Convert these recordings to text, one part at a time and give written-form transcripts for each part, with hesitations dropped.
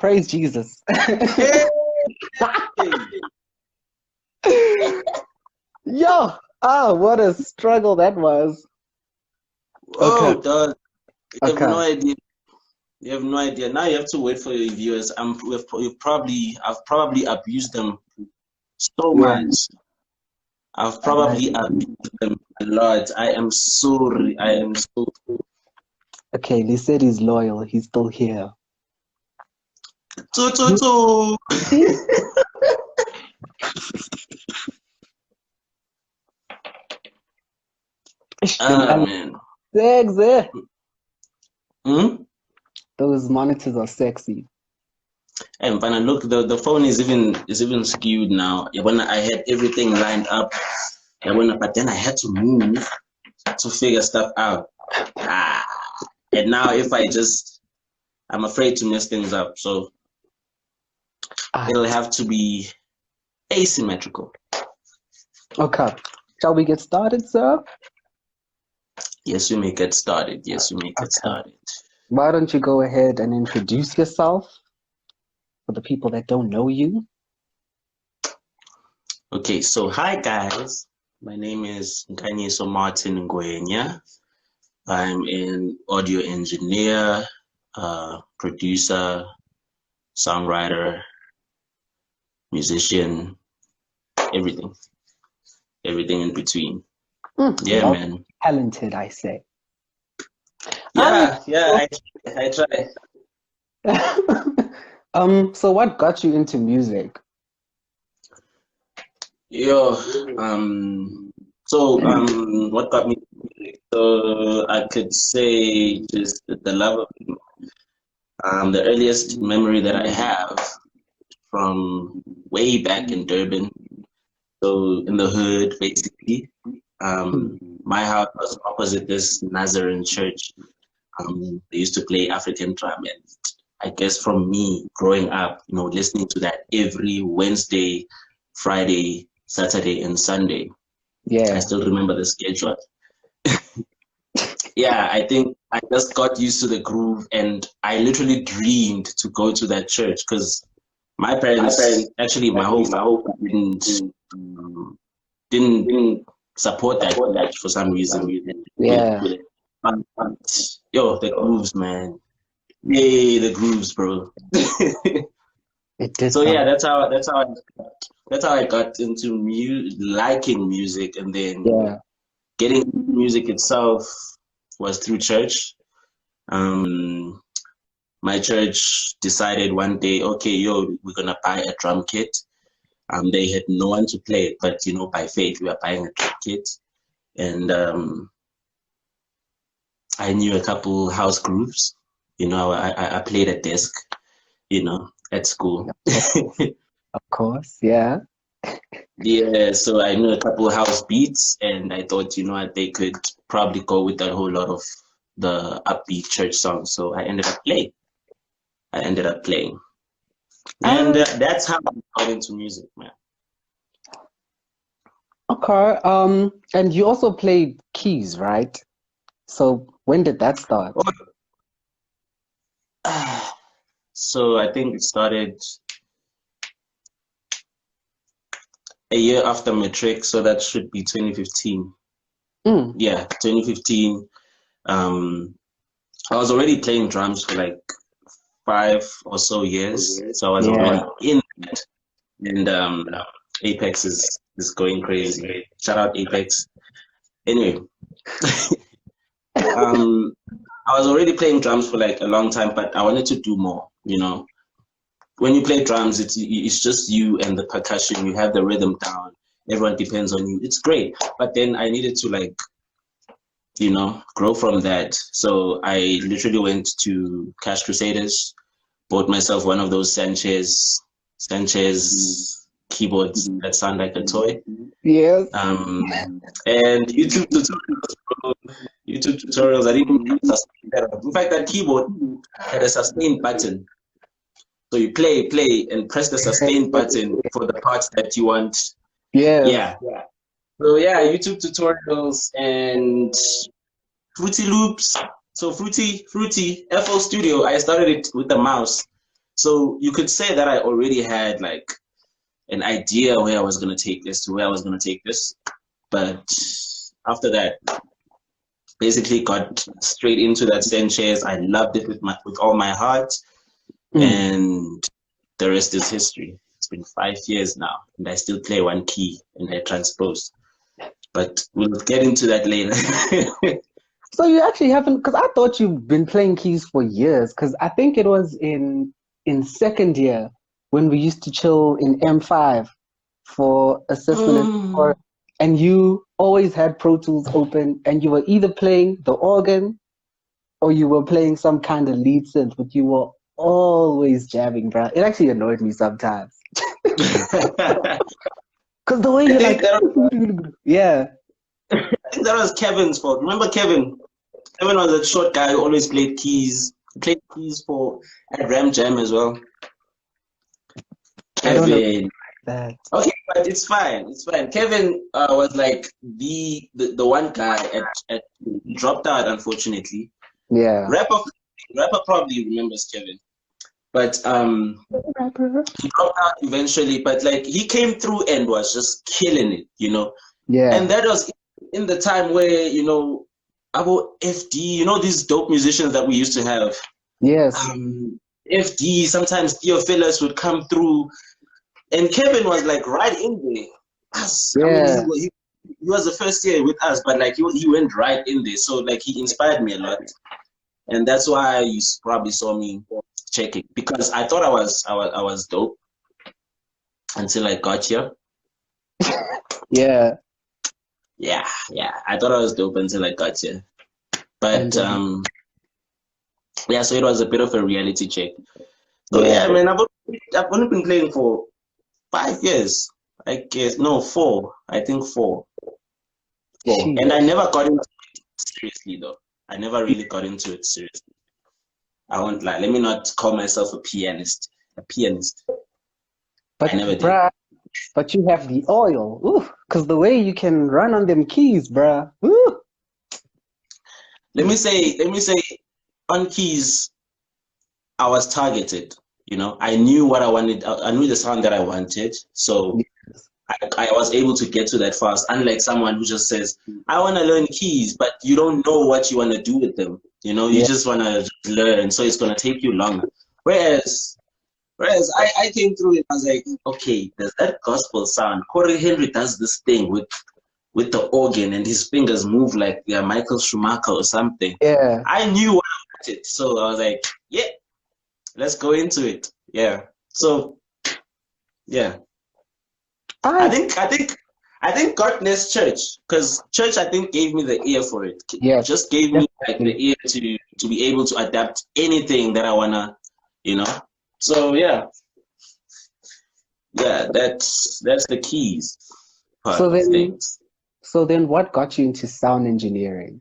praise Jesus. Hey! Yo, what a struggle that was. Oh, Okay, dog. You have no okay. idea. You have no idea. Now you have to wait for your viewers. I've probably abused them so Yeah, much. I've I probably imagine. abused them a lot. I am sorry. I am so. Okay, he said he's loyal. He's still here. To, to, to. The Ah, man man. is sexy. Hmm? Those monitors are sexy. And when I look, the phone is even skewed now. Yeah, when I had everything lined up, but then I had to move to figure stuff out. Ah, and now if I'm afraid to mess things up, so Ah, it'll have to be asymmetrical. okay. Shall we get started, sir? Yes, we may get started. Yes, we may get Okay. started. Why don't you go ahead and introduce yourself for the people that don't know you? Okay, so hi guys. My name is Nkanyiso Martin. I'm an audio engineer, producer, songwriter, musician, everything, everything in between. Yeah, man. Talented, I say. Yeah, I try. So what got you into music? Yo, what got me? So I could say just the love of the earliest memory that I have from way back in Durban. So in the hood, basically. My house was opposite this Nazarene church. They used to play African drum, and I guess from me growing up, listening to that every Wednesday, Friday, Saturday, and Sunday. I Yeah. still remember the schedule. Yeah, I think I just got used to the groove, and I literally dreamed to go to that church because my parents, actually, my whole family didn't support that much for some reason. Yeah. But, yo, the grooves, man. Hey, the grooves, bro. It did So yeah, some. that's how I got into liking music, and then Yeah. getting into music itself was through church. Um, my church decided one day, okay, yo, we're gonna buy a drum kit. They had no one to play it, but by faith, we were buying a drum kit, and I knew a couple house groups. I played at desk, at school. Of course. Yeah. Yeah, so I knew a couple house beats, and I thought, what, they could probably go with a whole lot of the upbeat church songs. So I ended up playing. And Ah, that's how I got into music, man. okay. And you also played keys, right? So when did that start? So I think it started a year after matric, so that should be 2015. Mm. Yeah, 2015. Um, I was already playing drums for like 5 or so years, so I was already Yeah. in it. And Apex is going crazy. Shout out Apex. Anyway, um, I was already playing drums for like a long time, but I wanted to do more. When you play drums, it's just you and the percussion. You have the rhythm down. Everyone depends on you. It's great, but then I needed to grow from that. So I literally went to Cash Crusaders, bought myself one of those Sanchez keyboards that sound like a toy. Yes. And YouTube tutorials, bro. YouTube tutorials. I didn't have sustain that. In fact, that keyboard had a sustain button. So you play, and press the sustain button for the parts that you want. Yes. Yeah. So yeah, YouTube tutorials and Fruity Loops. So Fruity, FL Studio. I started it with the mouse. So you could say that I already had like an idea where I was gonna take this to where I was gonna take this, but after that, basically got straight into that Sanchez. I loved it with all my heart, and the rest is history. It's been 5 years now, and I still play one key and I transpose. But we'll get into that later. So you actually haven't, because I thought you've been playing keys for years. Because I think it was in second year when we used to chill in M5 for assessment and support, and you always had Pro Tools open, and you were either playing the organ or you were playing some kind of lead synth, but you were always jamming, bro. It actually annoyed me sometimes. Because the way you're like, yeah. I think that was Kevin's fault. Remember Kevin? Kevin was a short guy who always played keys. He played keys at Ram Jam as well. Kevin. I don't know that. Okay, but it's fine. It's fine. Kevin was like the one guy at dropped out, unfortunately. Yeah. Rapper probably remembers Kevin. But he dropped out eventually, but like he came through and was just killing it, you know. Yeah. And that was in the time where, you know, about FD, you know, these dope musicians that we used to have. Yes. FD, sometimes Theophilus would come through, and Kevin was like right in there. Yeah. I mean, he was the first year with us, but like he went right in there. So like he inspired me a lot, and that's why you probably saw me checking, because I thought I was dope until I got here. Yeah. Yeah. I thought I was dope until I got here. But yeah, so it was a bit of a reality check. So yeah, man, I've only been playing for 5 years. I guess no, 4. I think 4. And I never got into it seriously though. I never really got into it seriously. I won't lie. Let me not call myself a pianist. But I never did. Bruh, but you have the oil. Because the way you can run on them keys, bruh. Ooh. Let me say, on keys, I was targeted. You know, I knew what I wanted. I knew the sound that I wanted. So I was able to get to that fast. Unlike someone who just says, I want to learn keys, but you don't know what you want to do with them. You know, you just want to learn. So it's going to take you longer. Whereas I came through it, I was like, okay, there's that gospel sound. Corey Henry does this thing with the organ, and his fingers move like Michael Schumacher or something. Yeah. I knew what I wanted. So I was like, yeah, let's go into it. Yeah. So, yeah. I think Godness Church, because church I think gave me the ear for it. Yeah. Just gave me like the ear to be able to adapt anything that I wanna, you know. So yeah, that's the keys part of things. So then, what got you into sound engineering?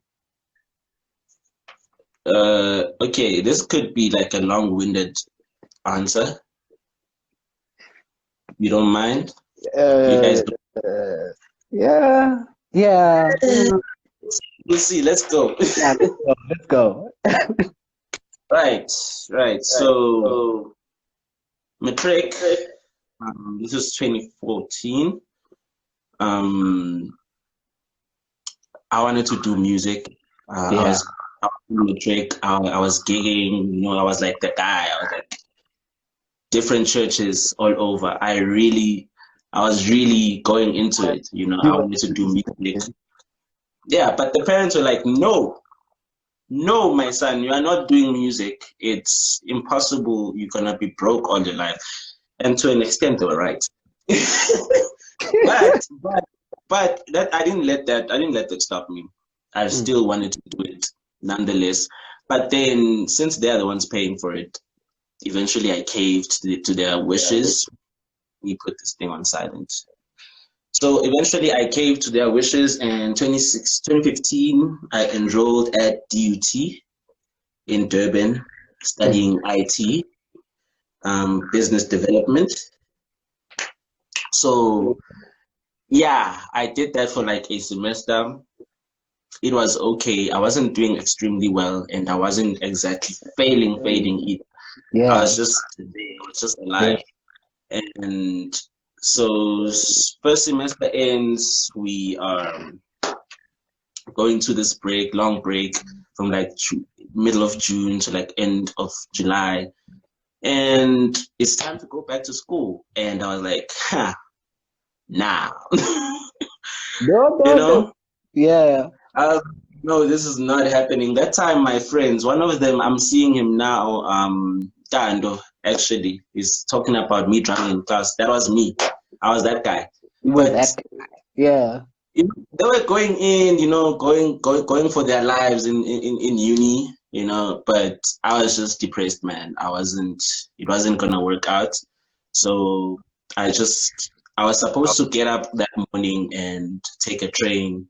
Okay, this could be like a long-winded answer. You don't mind? You guys yeah. We'll see. Let's go. Yeah, let's go. Right. So, matric. This is 2014. I wanted to do music. I was matric. I was gigging. You know, I was like the guy. I was like different churches all over. I was really going into it. You know, I wanted to do music. Yeah, but the parents were like, no, my son, you are not doing music. It's impossible. You're gonna be broke all your life. And to an extent, they were right. but that I didn't let that stop me. I still wanted to do it nonetheless. But then, since they're the ones paying for it, eventually I caved to their wishes. We put this thing on silent. So eventually I caved to their wishes, and 2015 I enrolled at DUT in Durban, studying IT, business development. So yeah, I did that for like a semester. It was okay. I wasn't doing extremely well, and I wasn't exactly failing either. I Yeah. was just there, I was just Yeah. alive. And so first semester ends, we are going to this break, long break from like middle of June to like end of July. And it's time to go back to school. And I was like, huh, nah. No, You no, no. know, Yeah. uh, no, this is not happening. That time, my friends, one of them, I'm seeing him now, Dando, actually, is talking about me driving in class. That was me. I was that guy. You were But that guy. Yeah. they were going in, going for their lives in uni, but I was just depressed, man. It wasn't gonna work out. So I was supposed to get up that morning and take a train,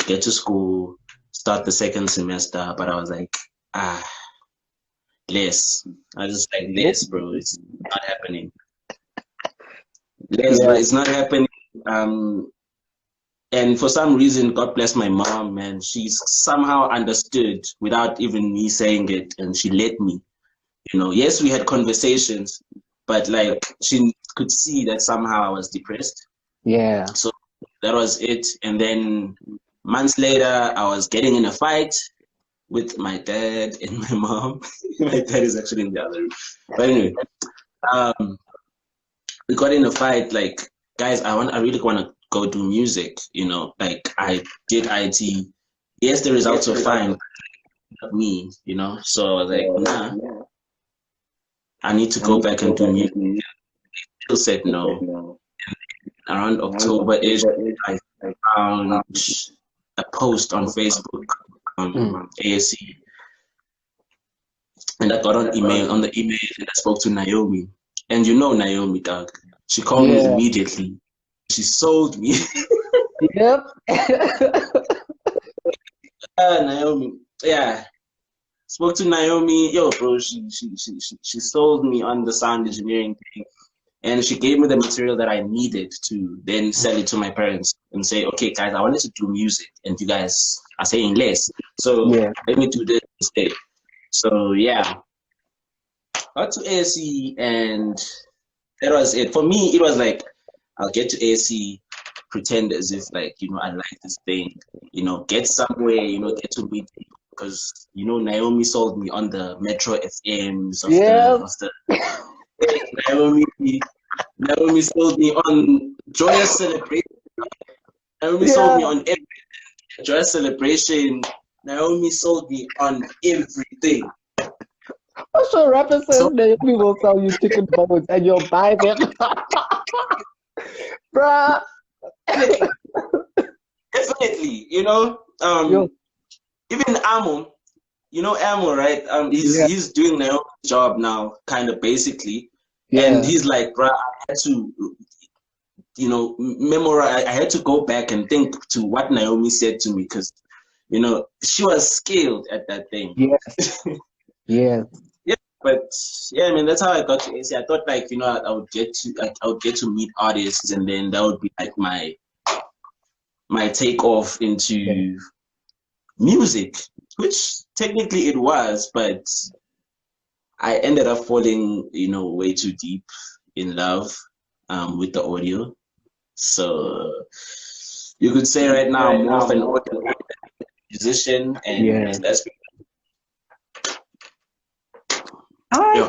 get to school, start the second semester, but I was like, ah, less. I just like Nope. less, bro. It's not happening. Less, bro. Yeah. It's not happening. Um, And for some reason, God bless my mom, man. She somehow understood without even me saying it, and she let me. Yes, we had conversations, but like she could see that somehow I was depressed. Yeah. So that was it. And then months later, I was getting in a fight with my dad and my mom. My dad is actually in the other room. But anyway, um, we got in a fight. Like, guys, I really want to go do music. Like I did IT. Yes, the results were fine, but not me. So I was like, nah, I need to go back and do music. Still said no. Around October-ish, I found a post on Facebook Mm. on ASC, and I got on email. On the email, and I spoke to Naomi, and Naomi, dog. She called me Yeah. immediately. She sold me. Yep. Naomi. Yeah. Spoke to Naomi. Yo, bro, she sold me on the sound engineering thing. And she gave me the material that I needed to then sell it to my parents and say, okay, guys, I wanted to do music and you guys are saying less. So Yeah. let me do this instead. So yeah, got to ASC and that was it. For me, it was like, I'll get to ASC, pretend as if like, I like this thing, get somewhere, get to meet people. Because, Naomi sold me on the Metro FMs Yeah. of the Naomi, Naomi sold me on Joyous Celebration. Naomi sold Yeah. me on every Joyous Celebration. Naomi sold me on everything. I'm sure rapper says So Naomi will sell you chicken bones and you'll buy them. Bruh. definitely, Yo. even Amo, Amo, right? Yeah. He's doing Naomi's job now, kind of basically, and Yeah. he's like, bro, I had to, memorize. I had to go back and think to what Naomi said to me because, she was skilled at that thing. Yes. Yes. Yeah, but yeah, I mean that's how I got to AC. I thought like I would get to meet artists, and then that would be like my takeoff Yeah. into music, which technically it was, but I ended up falling way too deep in love with the audio. So you could say right now I'm more of an audio musician, and Yeah. that's I yo.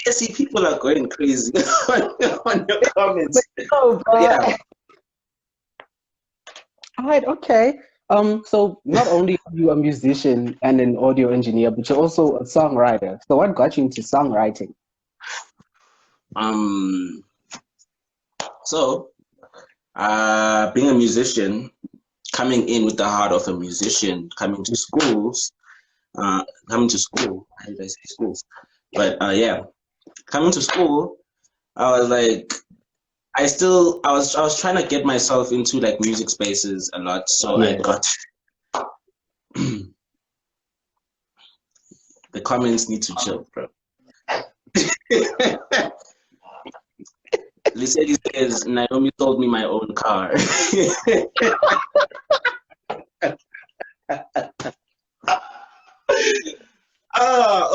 I see people are going crazy on your comments. know, Yeah. bruh. All right, okay. So not only are you a musician and an audio engineer, but you're also a songwriter. So what got you into songwriting? Um. So, being a musician, coming in with the heart of a musician, coming to schools, coming to school. How did I say schools? But yeah, coming to school, I was like, I was trying to get myself into like music spaces a lot. So I Yeah. got the comments need to chill, bro. Lisette says Naomi sold me my own car.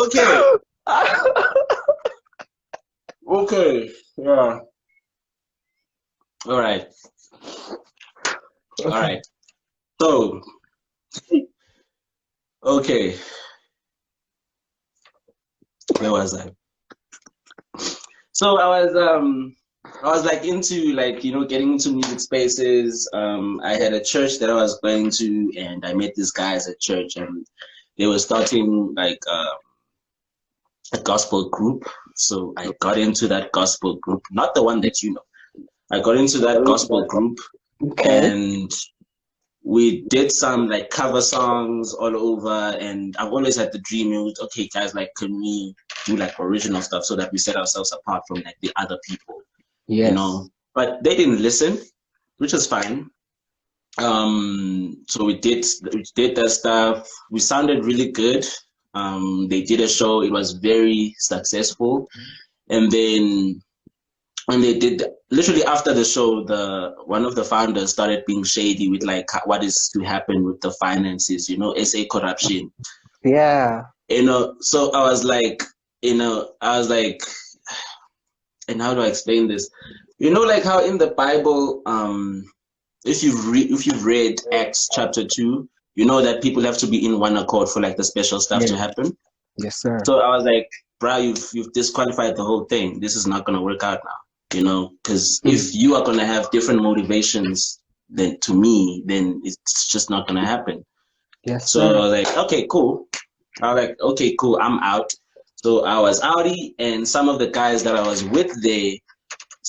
Okay. Okay. Yeah. All right. All right. So, okay. Where was I? So I was like into like getting into music spaces. I had a church that I was going to, and I met these guys at church, and they were starting like a gospel group. So I got into that gospel group, not the one that you know. I got into that gospel group, Okay. and we did some like cover songs all over. And I've always had the dream, okay, guys, like, can we do like original stuff so that we set ourselves apart from like the other people, Yes. But they didn't listen, which is fine. So we did that stuff. We sounded really good. They did a show. It was very successful. And then when they did, literally after the show, the one of the founders started being shady with like what is to happen with the finances, SA corruption, Yeah. So I was like, and how do I explain this? Like how in the Bible, if you've read Acts chapter 2, you know that people have to be in one accord for like the special stuff to Yes. happen. Yes, sir. So I was like, bro, you've disqualified the whole thing. This is not gonna work out now, because if you are gonna have different motivations than to me, then it's just not gonna happen. Yes, So I sir. was like, okay, cool. I'm out. So I was outie, and some of the guys that I was with there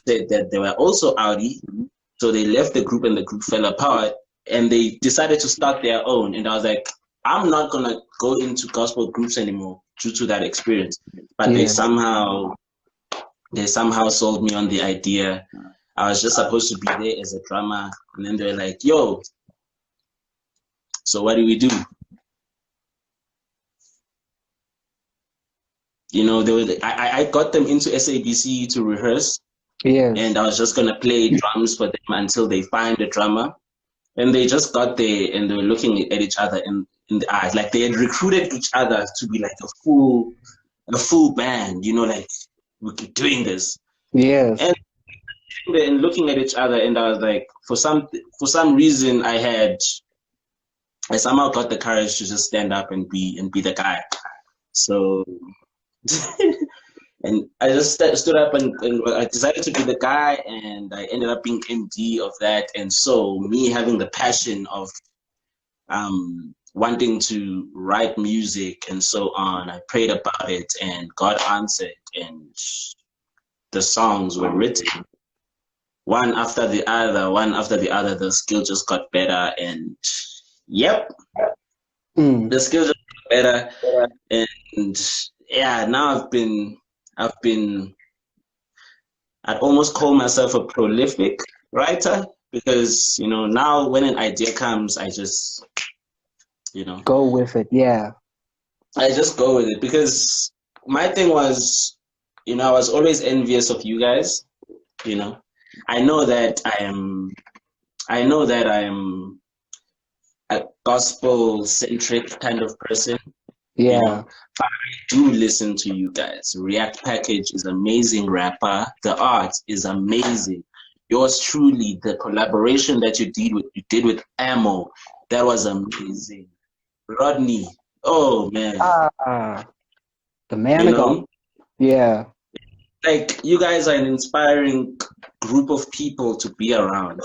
said that they were also outie. So they left the group and the group fell apart, and they decided to start their own. And I was like, I'm not gonna go into gospel groups anymore due to that experience. But Yeah. they somehow sold me on the idea. I was just supposed to be there as a drummer, and then they're like, yo, so what do we do? I got them into SABC to rehearse, Yes. and I was just gonna play drums for them until they find a drummer. And they just got there and they were looking at each other in the eyes, like they had recruited each other to be like a full band, like we keep doing this. Yes. And looking at each other, and I was like, for some reason, I somehow got the courage to just stand up and be the guy. So. And I just stood up and I decided to be the guy, and I ended up being MD of that. And so, me having the passion of wanting to write music and so on, I prayed about it, and God answered, and the songs were written one after the other, one after the other. The skill just got better, and yep, the skill just got better, and yeah, now I'd almost call myself a prolific writer, because now when an idea comes, I just Go with it. Yeah. I just go with it, because my thing was, I was always envious of you guys. I know that I am a gospel centric kind of person. Yeah. I do listen to you guys. React Package is amazing rapper. The art is amazing. Yours truly, the collaboration that you did with Ammo, that was amazing. Rodney, oh man, The man you of God. know, Yeah. like you guys are an inspiring group of people to be around,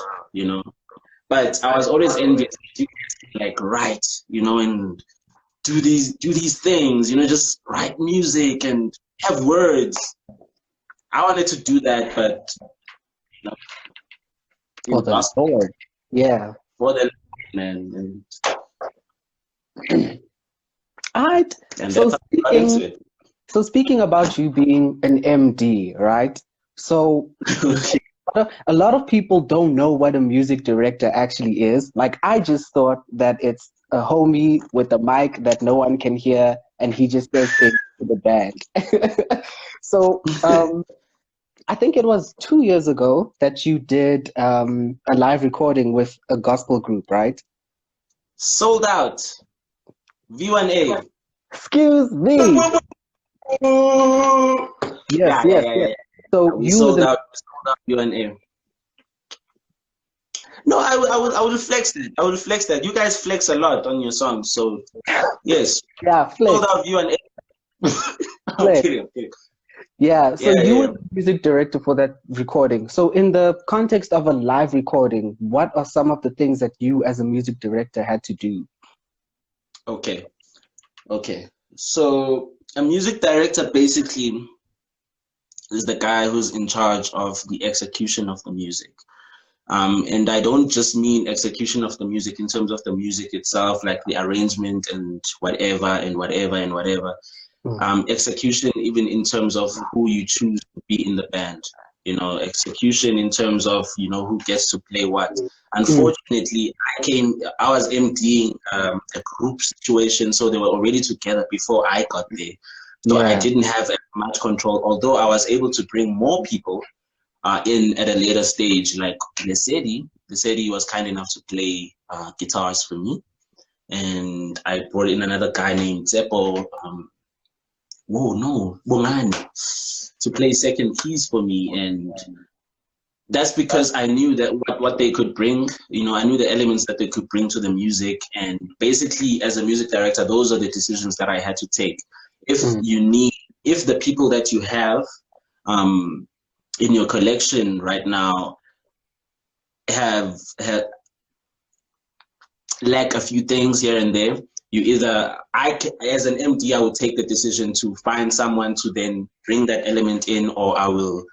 But I was always envious of you guys, like, write, and do these things, just write music and have words. I wanted to do that, but you know, For in the gospel Lord. Yeah. for the man, All right. and So that's how I got into speaking it. so speaking about you being an MD, right? So a lot of people don't know what a music director actually is. Like I just thought that it's a homie with a mic that no one can hear and he just says things to the band. So I think it was 2 years ago that you did a live recording with a gospel group, right? Sold out. V1A. Excuse me. Yeah, Yes, yeah, yes, yeah, yes. yeah. So We you were sold the out. We sold out UNA. No, I would flex that. I would flex that. You guys flex a lot on your songs, so yes, yeah, sold flex, out UNA. I'm flex. kidding. I'm kidding. Yeah, so Yeah, you were yeah. the music director for that recording. So in the context of a live recording, what are some of the things that you as a music director had to do? Okay, okay. So a music director basically is the guy who's in charge of the execution of the music. And I don't just mean execution of the music in terms of the music itself, like the arrangement and whatever and whatever and whatever. Mm. Execution even in terms of who you choose to be in the band. You know, execution in terms of, you know, who gets to play what. Mm. Unfortunately, I was emptying a group situation, so they were already together before I got there. So I Yeah, didn't have much control, although I was able to bring more people in at a later stage, like Lesedi. Lesedi was kind enough to play guitars for me. And I brought in another guy named Zeppo, Bongani, to play second keys for me. And that's because I knew that what they could bring, you know, I knew the elements that they could bring to the music. And basically, as a music director, those are the decisions that I had to take. mm. If the people that you have um, in your collection right now have lack a few things here and there, you either as an MD, I would take the decision to find someone to then bring that element in, or I will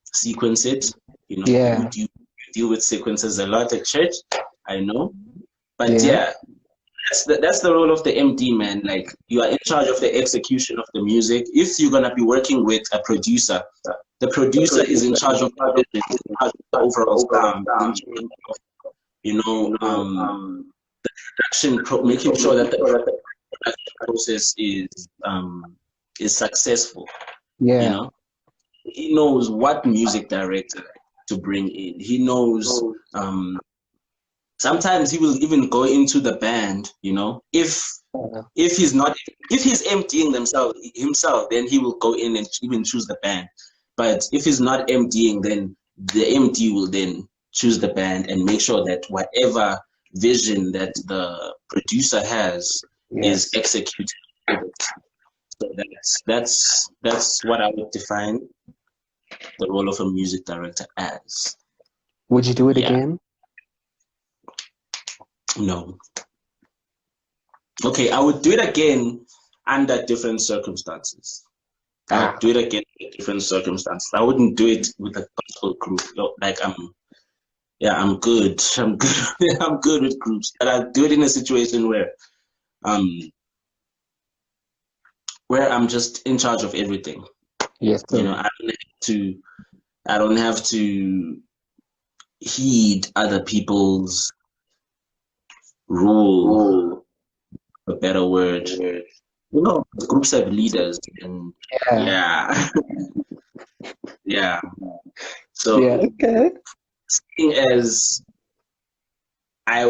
sequence it. You know, Yeah, you deal with sequences a lot at church, I know. But yeah, yeah, that's the role of the MD, man. Like, you are in charge of the execution of the music. If you're gonna be working with a producer, the producer is in charge of the vision, is in charge of the overall sound, is in charge of, you know, making sure that the production process is successful. You yeah, know, he knows what music director to bring in. He knows. Sometimes he will even go into the band. You know, if he's not, if he's emptying himself, then he will go in and even choose the band. But if he's not emptying, then the MD will then choose the band and make sure that whatever vision that the producer has is yes. executed. So that's what I would define the role of a music director as. Would you do it Yeah, again? no. Okay, I would do it again under different circumstances. I would Ah, do it again in different circumstances. I wouldn't do it with a gospel group. Like, I'm good. I'm good. I'm good with groups. But I'll do it in a situation um where I'm just in charge of everything. yes, You know, sir. I don't have to heed other people's rule, a better word. You know, groups have leaders, and Yeah, yeah, yeah. So, yeah, okay. seeing as I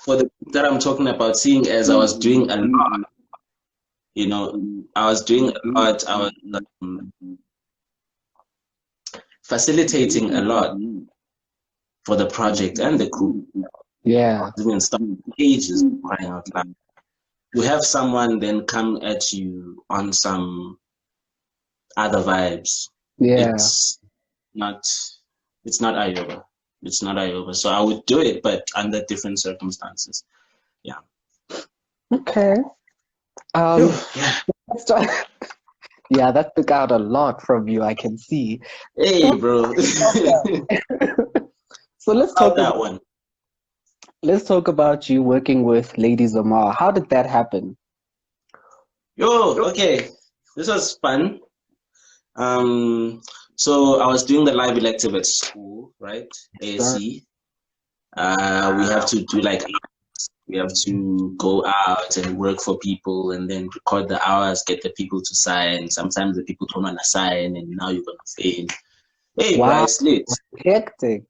for the group that I'm talking about, seeing as I was doing a lot, you know, I was doing a lot. I was um, facilitating a lot for the project and the group. I Yeah, was even starting pages, crying out loud. To have someone then come at you on some other vibes, yeah. it's not it's not Iowa. It's not Iowa. So I would do it, but under different circumstances. Yeah. Okay. Phew, Um, yeah. let's talk- yeah, that took out a lot from you, I can see. So Hey, bro. so About that one. let's talk about you working with Lady Zamar. How did that happen? Yo, okay. This was fun. Um, so I was doing the live elective at school, right? Sure. ASC. We have to do like, we have to go out and work for people and then record the hours, get the people to sign. Sometimes the people don't want to sign, and now you're gonna fail. Hey, bro, Wow, it's lit. hectic.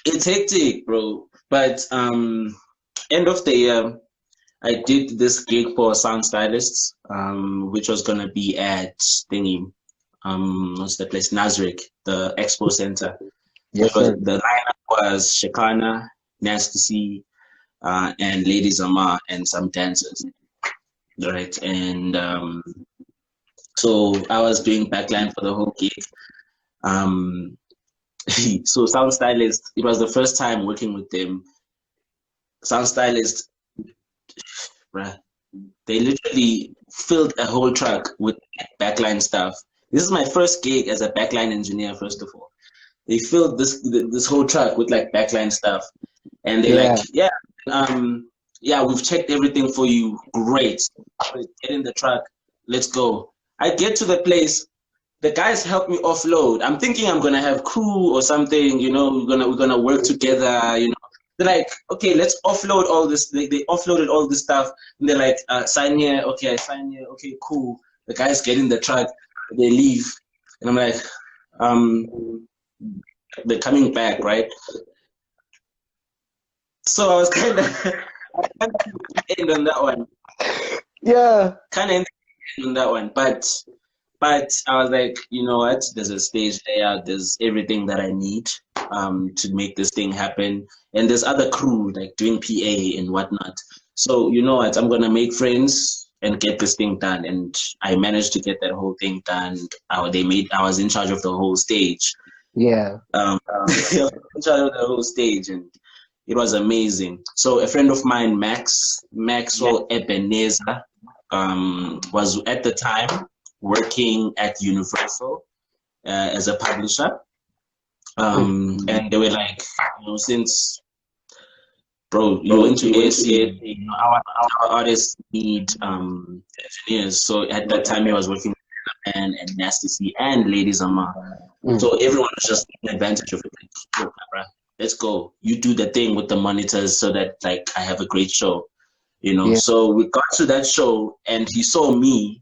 It's hectic, bro. But end of the year, I did this gig for sound stylists, which was gonna be at thingy. what's the place? Nazarick, the Expo Center. Yes, sir. The lineup was Shekana, Nasty C, and Lady Zamar, and some dancers, right? And so I was doing backline for the whole gig. So sound stylist, it was the first time working with them. Sound stylist, bruh, they literally filled a whole track with backline stuff. This is my first gig as a backline engineer, first of all. They filled this whole track with like backline stuff. And they're Yeah. like, yeah, we've checked everything for you. Great. Get in the truck. Let's go. I get to the place. The guys help me offload. I'm thinking I'm gonna have crew or something, you know, we're gonna work together, you know. They're like, okay, let's offload all this. They offloaded all this stuff, and they're like, sign here, okay, I sign here, okay, cool. The guys get in the truck, they leave, and I'm like, they're coming back, right? So I was kind of end on that one. Yeah. Kind of end on that one, but I was like, you know what? There's a stage layout. There's everything that I need to make this thing happen, and there's other crew like doing PA and whatnot. So you know what? I'm gonna make friends and get this thing done, and I managed to get that whole thing done. I was in charge of the whole stage. Yeah. In charge of the whole stage, and it was amazing. So a friend of mine, Maxwell Ebenezer, was at the time working at Universal as a publisher. And they were like, you know, since, bro, you're into ASC, you know, our artists need engineers. So at that time, he was working with and Nasty C and Lady Zamar. So everyone was just taking advantage of it. Like, yo, bro, let's go. You do the thing with the monitors so that like I have a great show, you know. Yeah. So we got to that show and he saw me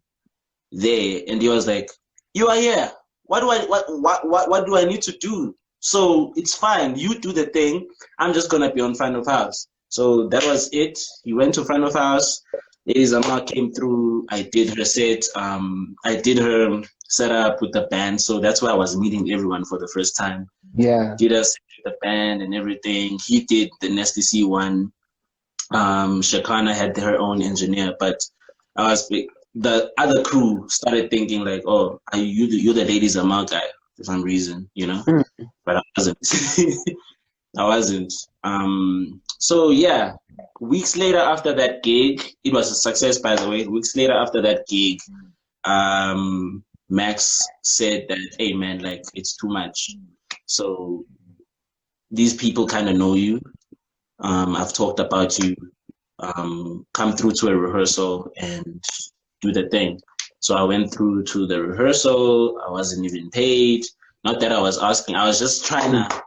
there and he was like, you are here. What do I need to do? So it's fine. You do the thing. I'm just gonna be on front of house. So that was it. He went to front of house. Lady Zamar came through. I did her set. I did her setup with the band. So that's why I was meeting everyone for the first time. Yeah. Did us the band and everything. He did the Nasty C one. Shekana had her own engineer, but the other crew started thinking like, oh, you're the Lady Zamar guy for some reason, you know? But I wasn't. I wasn't. So yeah, weeks later after that gig, it was a success, by the way. Weeks later after that gig, Max said that, hey man, like it's too much. So these people kind of know you. I've talked about you. Come through to a rehearsal and do the thing. So I went through to the rehearsal. I wasn't even paid. Not that I was asking. I was just trying to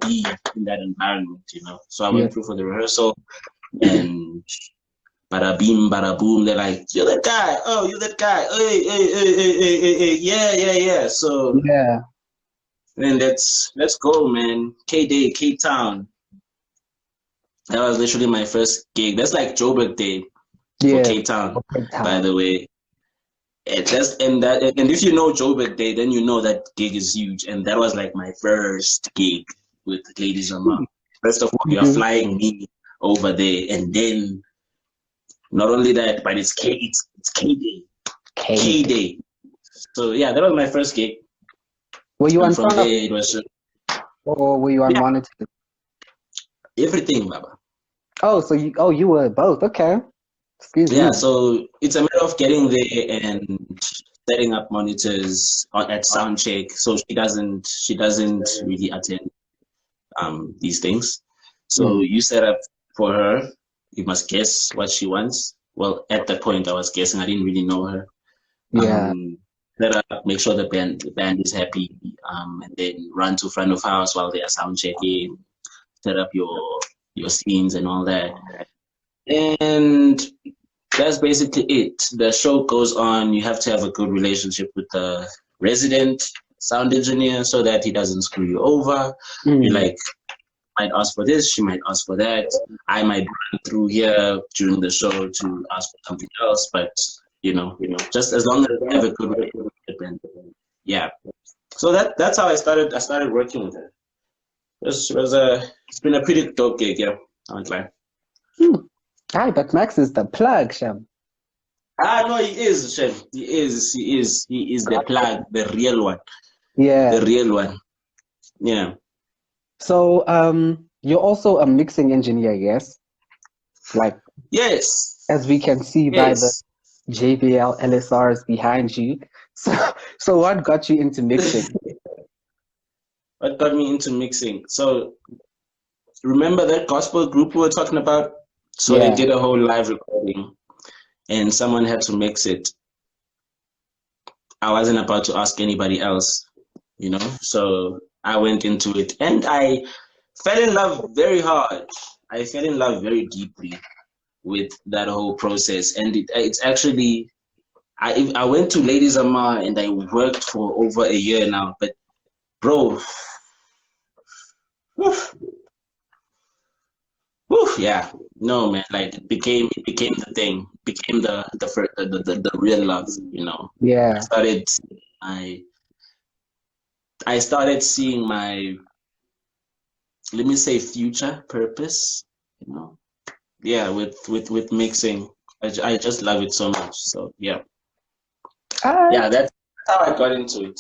be in that environment, you know. So I went through for the rehearsal, and bada bing, bada boom. They're like, "You're that guy. Oh, you're that guy. Hey. Yeah. So Yeah. then let's go, man. K-Day, Cape Town. That was literally my first gig. That's like Joburg Day for Cape Town, by the way. And if you know Joburg Day, then you know that gig is huge. And that was like my first gig with Lady Zamar. First of all, you are flying me over there, and then not only that, but it's K-Day. K-Day. So yeah, that was my first gig. Were you on from there, it was just, or were you on monitors? Everything, Baba. Oh, so you were both. Okay. Excuse me. Yeah, so it's a matter of getting there and setting up monitors at sound check. So she doesn't really attend these things. So you set up for her. You must guess what she wants. Well, at that point I was guessing. I didn't really know her. Yeah. Set up, make sure the band is happy, and then run to front of house while they are sound checking. Set up your scenes and all that. And that's basically it. The show goes on. You have to have a good relationship with the resident sound engineer so that he doesn't screw you over. You like might ask for this, she might ask for that. I might run through here during the show to ask for something else, but you know, just as long as you have a good relationship. yeah. So that's how I started working with her. It's been a pretty dope gig, yeah. I won't lie. Aye, but Max is the plug, Sham. Ah, no, he is, chef. He is the plug, the real one, the Yeah. real one. Yeah. So, you're also a mixing engineer, yes? Like, Yes. as we can see by the Yes. JBL LSRs behind you. So, so what got you into mixing? What got me into mixing? So remember that gospel group we were talking about? So they Yeah. did a whole live recording, and someone had to mix it. I wasn't about to ask anybody else, you know. So I went into it, and I fell in love very hard. I fell in love very deeply with that whole process, and it's actually I went to Lady Zamar and I worked for over a year now. But bro, whew, whew, yeah, no man, like it became the thing, became the real love, you know. I Yeah. started I I started seeing my, let me say, future purpose, you know. Yeah, with mixing. I just love it so much. So yeah. All Yeah, that's how I got into it.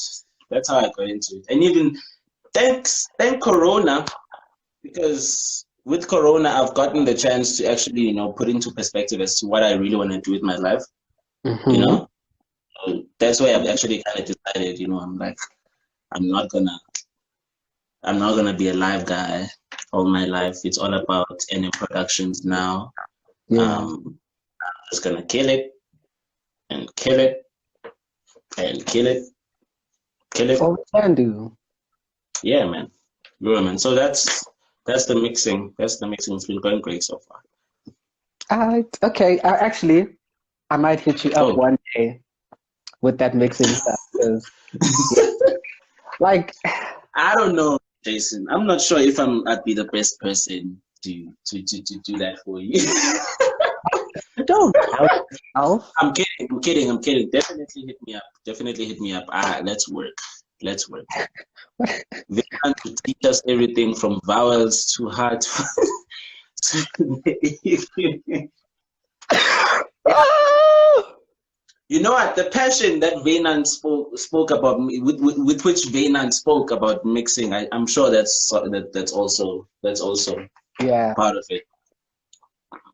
That's how I got into it. And even thank Corona, because with Corona I've gotten the chance to actually, you know, put into perspective as to what I really want to do with my life, you Mm-hmm. know. So that's why I've actually kind of decided, you know, I'm like, I'm not gonna I'm not gonna be a live guy all my life. It's all about NM Productions now. Yeah. I'm just gonna kill it and kill it and kill it, kill That's it. all we can do. Yeah, man. Yeah, man. So that's the mixing. That's the mixing. It's been going great so far. All right. Okay. Actually, I might hit you up Oh, one day with that mixing stuff because, yeah, like, I don't know, Jason. I'm not sure if I'd be the best person to do that for you. don't doubt yourself. I'm kidding. I'm kidding. I'm kidding. Definitely hit me up. Definitely hit me up. Ah, let's work. Let's work. They want to teach us everything from vowels to heart. You know what? The passion that Vainan spoke about, with which Vainan spoke about mixing, I'm sure that's also Yeah. part of it.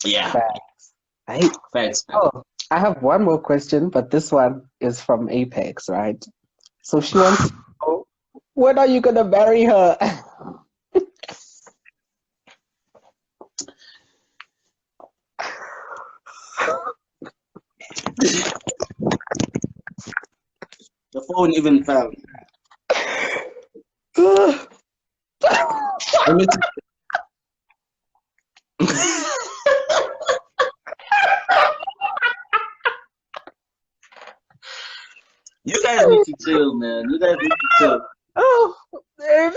Yeah, Facts. Right. facts, man. Oh, I have one more question, but this one is from Apex, right? So she wants to know, when are you gonna marry her? The phone even fell. Let me You guys need to chill, man. You guys need to chill. Oh, man.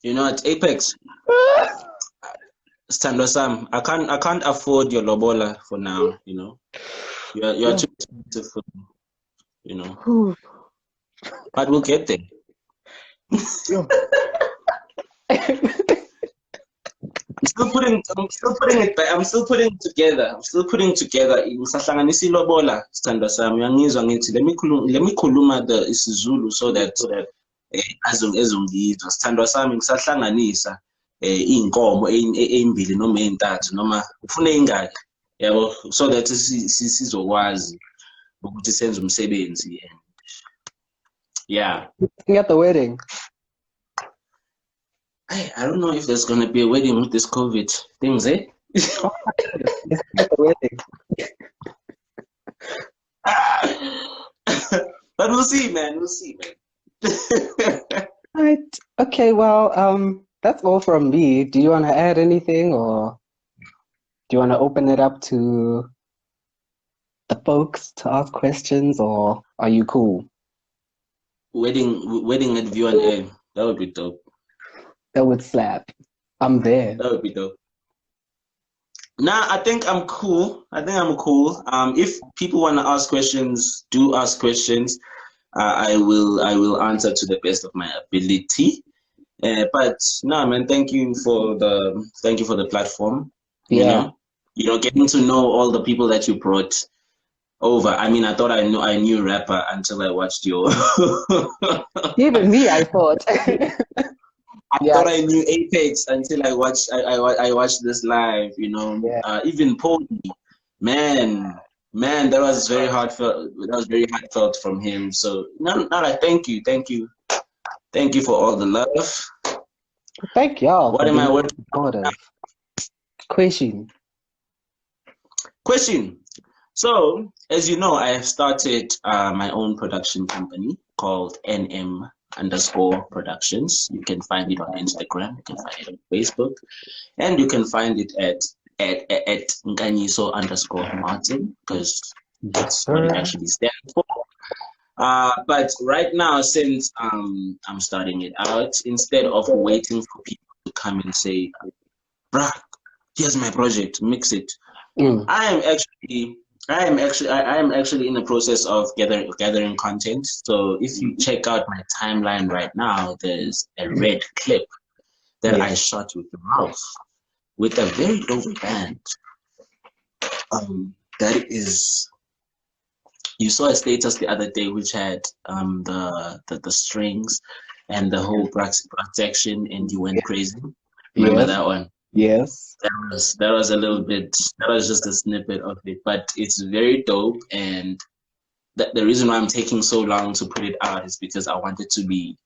You know, at Apex, Stando Sam, I can't afford your lobola for now. You know, you're Yo, too expensive for me. You know, but we'll get there. yo. I'm still putting it together. I'm still putting together. Ngisahlanganisa ilobola, sithandwa sami. Uyangizwa ngithi let me khuluma the isiZulu so that ezongizwa. Sithandwa sami ngisahlanganisa iy'nkomo ey'mbili noma ey'ntathu noma ufuna ey'ngaki, yabo, so that sizokwazi ukuthi senze umsebenzi. Yeah. Looking at the wedding. I don't know if there's gonna be a wedding with this COVID things, eh? Oh, looking at the wedding. But we'll see, man. We'll see, man. Right. Okay, well, that's all from me. Do you want to add anything or do you want to open it up to the folks to ask questions or are you cool? Wedding at View and Air. That would be dope. That would slap. I'm there. That would be dope. Nah, I think I'm cool. I think I'm cool. If people want to ask questions, do ask questions. I will answer to the best of my ability. But no, man, thank you for the platform. You Yeah. know, getting to know all the people that you brought over. I mean, I thought I knew rapper until I watched your. Even me, I thought. I Yeah. thought I knew Apex until I watched this live. Yeah. Even Pony, man, that was very heartfelt. That was very heartfelt from him. So no, like thank you for all the love. Thank y'all What for am I being working? supportive. Question. Question. So, as you know, I have started my own production company called NM underscore productions. You can find it on Instagram, you can find it on Facebook, and you can find it at Nkanyiso underscore Martin, because Yes, that's what it sir. actually stands for. But right now, since I'm starting it out, instead of waiting for people to come and say, bruh, here's my project, mix it. Mm. I am actually I am actually in the process of gathering content. So if you check out my timeline right now, there's a red clip that I Yes. shot with Ralph with a very dope band. That is, you saw a status the other day which had the strings and the whole section, and you went crazy. Remember Yes. that one? Yes. That was a little bit. That was just a snippet of it, but it's very dope. And the reason why I'm taking so long to put it out is because I want it to be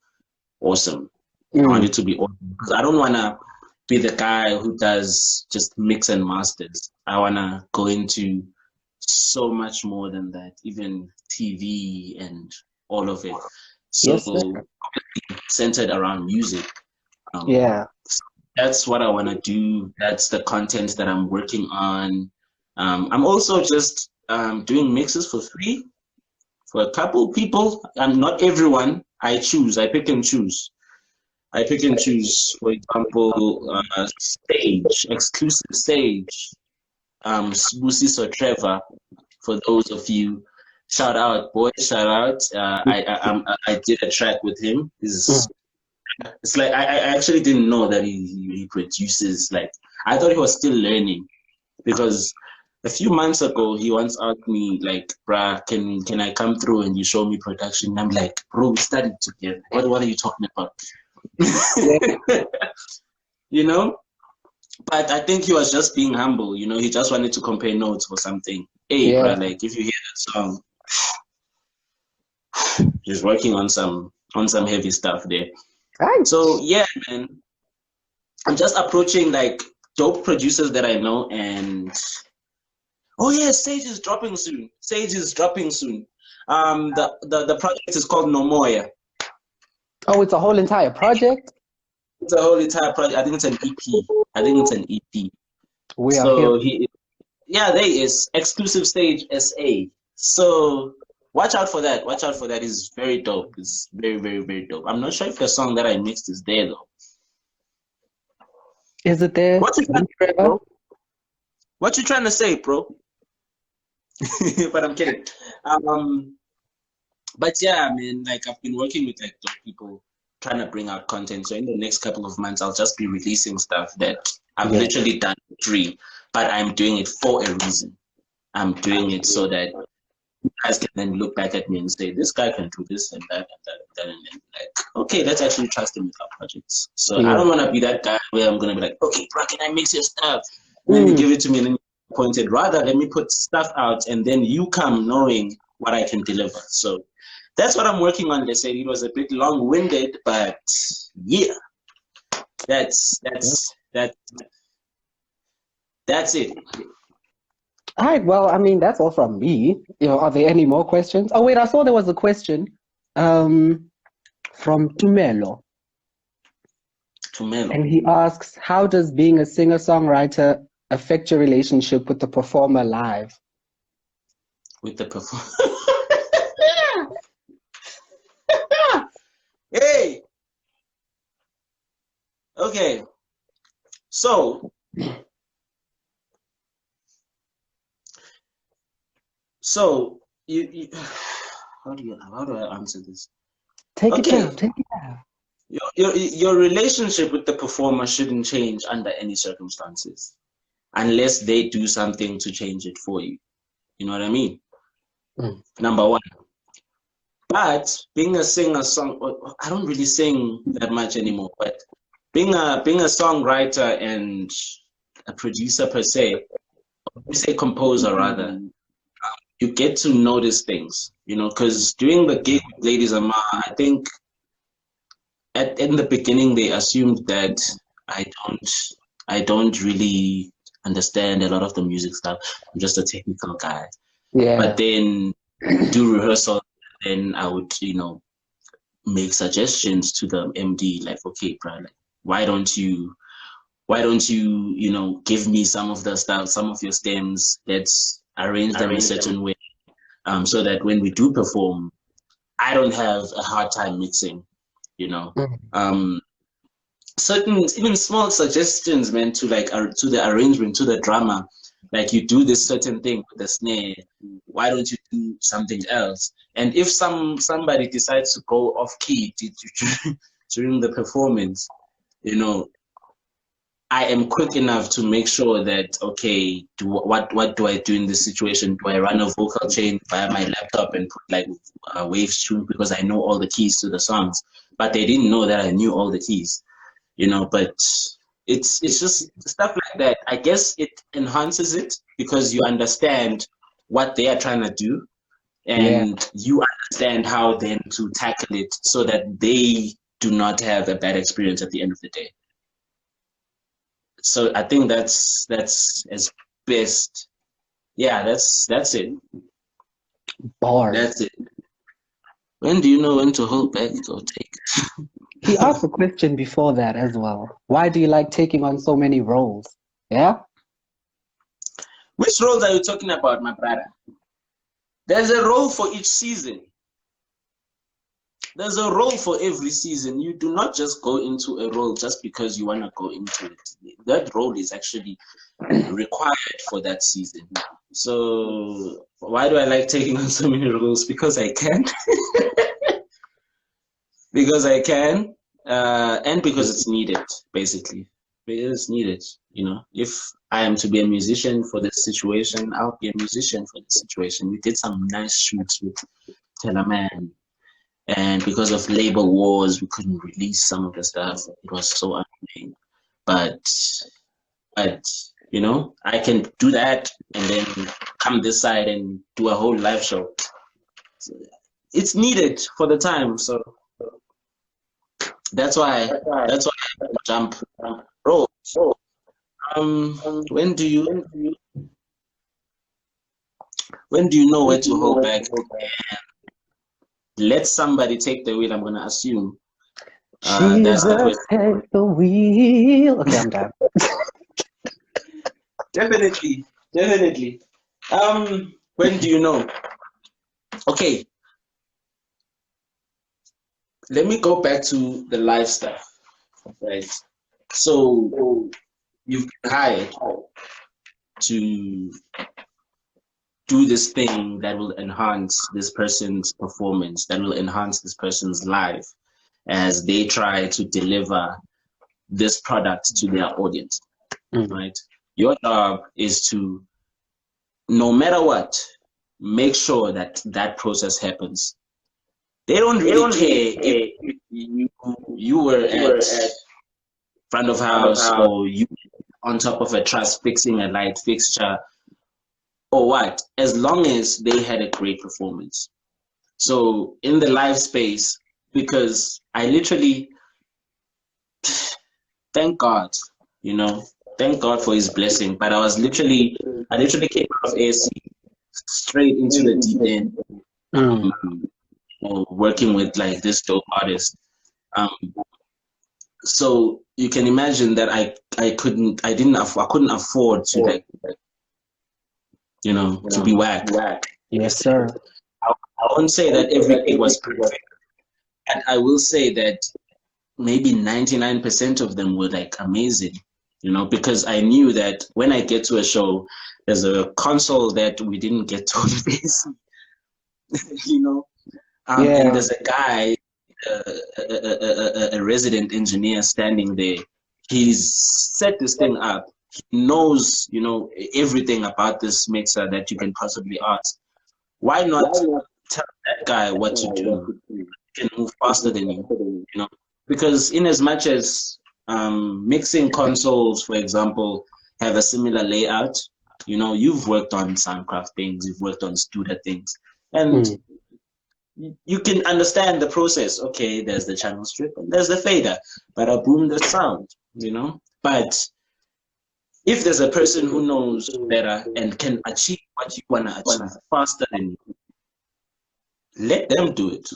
awesome. I want Mm. it to be awesome because I don't wanna be the guy who does just mix and masters. I wanna go into so much more than that, even TV and all of it. Yes, sir. So centered around music. Um, Yeah. that's what I want to do. That's the content that I'm working on. I'm also just doing mixes for free for a couple people. Not everyone. I choose. I pick and choose. I pick and choose. For example, stage, exclusive stage. Sbusis or Trevor. For those of you, shout out, boy, shout out. I did a track with him. Mm. It's like I actually didn't know that he produces. Like, I thought he was still learning, because a few months ago he once asked me like, bruh, can I come through and you show me production? And I'm like, bro, we studied together. What are you talking about? Yeah. you know? But I think he was just being humble, he just wanted to compare notes or something. Hey, Yeah. bruh, like if you hear that song, he's working on some heavy stuff there. Right. So yeah, man. I'm just approaching like dope producers that I know, and oh yeah, Sage is dropping soon. Sage is dropping soon. The project is called No Moya. Oh, it's a whole entire project. It's a whole entire project. I think it's an EP. I think it's an EP. We are here. So yeah, there is exclusive stage SA. So watch out for that. Watch out for that. It's very dope. It's very, very, very dope. I'm not sure if the song that I mixed is there though. Is it there? What you trying to say, Trevor? bro? What you trying to say, bro? But I'm kidding. Um, But yeah, I mean, like I've been working with like those people trying to bring out content. So in the next couple of months, I'll just be releasing stuff that I've Yeah. literally done for free, but I'm doing it for a reason. I'm doing it so that you guys can then look back at me and say, this guy can do this and that and that and that, and then like, okay, let's actually trust him with our projects. So I Yeah. don't want to be that guy where I'm gonna be like, okay, bro, can I mix your stuff? And then you Mm. give it to me and then you pointed. Rather, let me put stuff out and then you come knowing what I can deliver. So that's what I'm working on. They said it was a bit long-winded, but yeah, that's Yeah. that's that that's it. All right. Well, I mean, that's all from me. Are there any more questions? Oh, wait, I saw there was a question um, from Tumelo, Tumelo and he asks, how does being a singer-songwriter affect your relationship with the performer live? with the perform. Hey, okay. So So how do I answer this? Take it Okay, down. Take it down. your relationship with the performer shouldn't change under any circumstances unless they do something to change it for you. You know what I mean? Number one. But being a I don't really sing that much anymore, but being a songwriter and a producer per se, we say composer rather, you get to notice things, you know, because during the gig with Lady Zamar, I think in the beginning they assumed that I don't I don't really understand a lot of the music stuff. I'm just a technical guy. But Yeah. then we do rehearsal, then I would, make suggestions to the MD, like, okay, bro, like, why don't you, give me some of the stuff, some of your stems, let's arrange them a certain way, so that when we do perform, I don't have a hard time mixing, you know. Um, certain even small suggestions, man, to to the arrangement, to the drama, like you do this certain thing with the snare, why don't you do something else? And if somebody decides to go off key during the performance, you know, I am quick enough to make sure that, okay, what do I do in this situation? Do I run a vocal chain via my laptop and put like waves tune, because I know all the keys to the songs, but they didn't know that I knew all the keys, but it's just stuff like that. I guess it enhances it because you understand what they are trying to do, Yeah. and you understand how then to tackle it so that they do not have a bad experience at the end of the day. So I think that's as best. Yeah, that's it. Bars. That's it. When do you know when to hold back or take? He asked a question before that as well. Why do you like taking on so many roles? Yeah? Which roles are you talking about, my brother? There's a role for each season. There's a role for every season. You do not just go into a role just because you want to go into it. That role is actually required for that season. So why do I like taking on so many roles? Because I can. Because I can, and because it's needed, basically. Because it's needed, If I am to be a musician for this situation, I'll be a musician for this situation. We did some nice shoots with Teleman, and because of labor wars, we couldn't release some of the stuff. It was so annoying. But I can do that and then come this side and do a whole live show. So it's needed for the time, so that's why I jump roll. When do you know where to hold back? Let somebody take the wheel. I'm gonna assume. That's the Jesus, question. take the wheel. Okay, I'm done. Definitely. When do you know? Okay, let me go back to the live stuff. Right. So you've been hired to do this thing that will enhance this person's performance, that will enhance this person's life as they try to deliver this product to their audience, right? Your job is to, no matter what, make sure that that process happens. They don't really care if you were at front of house or you on top of a truss fixing a light fixture or what, as long as they had a great performance. So in the live space, because I literally, thank God, thank God for his blessing. But I literally came out of ASC straight into the deep end, working with like this dope artist. So you can imagine that I couldn't afford to to be whack. Yes, sir. I won't say that everything was perfect, and I will say that maybe 99% of them were like amazing. because I knew that when I get to a show, there's a console that we didn't get to face, and Yeah. there's a guy, a resident engineer standing there. He's set this thing up. He knows, everything about this mixer that you can possibly ask. Why not tell that guy what to do? He can move faster than you. Because in as much as mixing consoles, for example, have a similar layout, you've worked on Soundcraft things, you've worked on Studio things, and you can understand the process. Okay, there's the channel strip and there's the fader, but I boom the sound, But if there's a person who knows better and can achieve what you want to achieve faster than you, let them do it.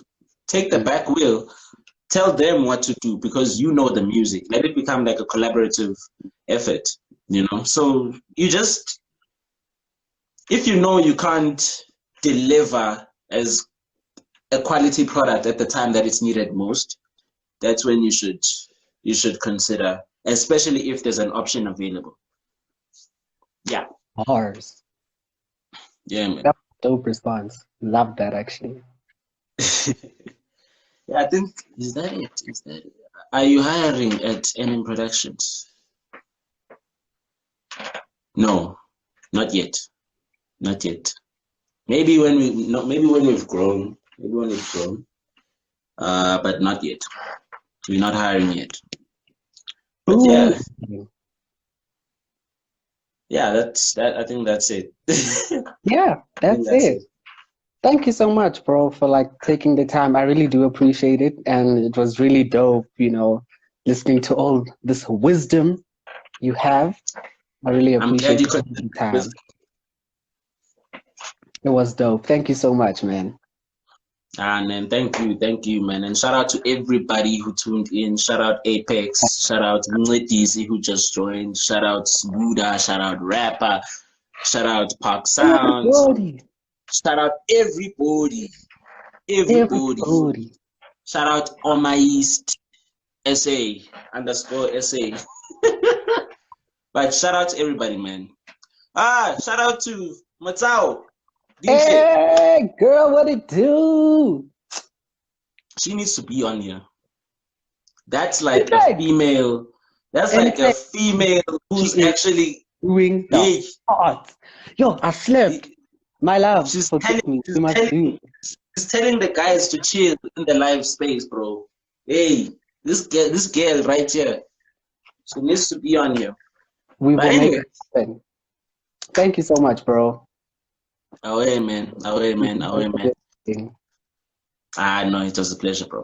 Take the back wheel, tell them what to do because you know the music. Let it become like a collaborative effort, So you just, if you know you can't deliver as a quality product at the time that it's needed most, that's when you should consider, especially if there's an option available. Yeah. Bars. Yeah, man. That's a dope response. Love that actually. Yeah, I think is that it? Are you hiring at NM Productions? No, not yet. Not yet. Maybe when we've grown. Maybe when we've grown. But not yet. We're not hiring yet. But yeah. Yeah, that's that. I think that's it. Yeah, that's it. Thank you so much, bro, for taking the time. I really do appreciate it. And it was really dope, listening to all this wisdom you have. I really appreciate the time. It was dope. Thank you so much, man. Man, thank you, man. And shout out to everybody who tuned in. Shout out Apex. Shout out Mletizi who just joined. Shout out Buddha. Shout out Rapper. Shout out Park Sounds. Shout out everybody. Everybody. Shout out on my East SA _SA. But shout out to everybody, man. Shout out to Matao. DJ. Hey, girl, what it do? She needs to be on here. That's like a female. That's like a female who's actually doing the art. Yo, I slept. My love, she's telling the guys to chill in the live space, bro. Hey, this girl right here, she needs to be on here. We will make it happen. Thank you so much, bro. Away, man. No, it was a pleasure, bro.